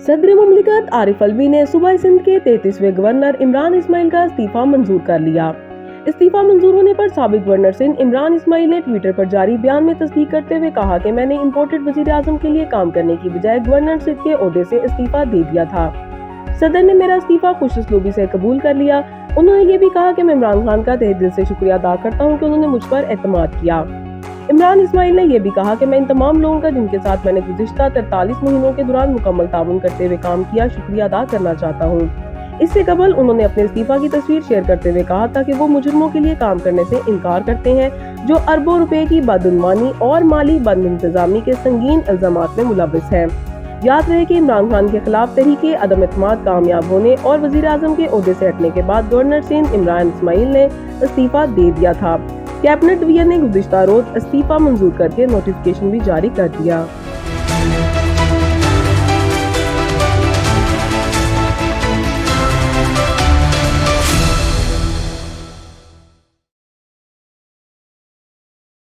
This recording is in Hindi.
सदर मुमलिकत आरिफ अलवी ने सूबा सिंध के 33वें गवर्नर इमरान इस्माइल का इस्तीफा मंजूर कर लिया। इस्तीफा मंजूर होने पर साबिक गवर्नर सिंध इमरान इस्माइल ने ट्विटर पर जारी बयान में तस्दीक करते हुए कहा कि मैंने इम्पोर्टेड वजीर आजम के लिए काम करने की बजाय गवर्नर सिंध के ओहदे से इस्तीफा दे दिया था। सदर ने मेरा इस्तीफा खुशउस्लूबी से कबूल कर लिया। उन्होंने ये भी कहा कि मैं इमरान खान का तहे दिल से शुक्रिया अदा करता हूँ कि उन्होंने मुझ पर एतमाद किया। इमरान इस्माइल ने यह भी कहा कि मैं इन तमाम लोगों का जिनके साथ मैंने गुज़िश्ता 43 महीनों के दौरान मुकम्मल ताउन करते हुए काम किया, शुक्रिया अदा करना चाहता हूँ। इससे कबल उन्होंने अपने इस्तीफा की तस्वीर शेयर करते हुए कहा था कि वो मुजरिमों के लिए काम करने से इनकार करते हैं जो अरबों रुपए की बदउनवानी और माली बदइंतजामी के संगीन इल्जामात में मुलव्वस हैं। याद रहे कि इमरान खान के खिलाफ तहरीके अदम एतमाद कामयाब होने और वजीर आजम के ओहदे से हटने के बाद गवर्नर सिंध इमरान इस्माइल ने इस्तीफा दे दिया था। कैबिनेट डिवीजन ने गुज़िश्ता रोज इस्तीफा मंजूर करके नोटिफिकेशन भी जारी कर दिया।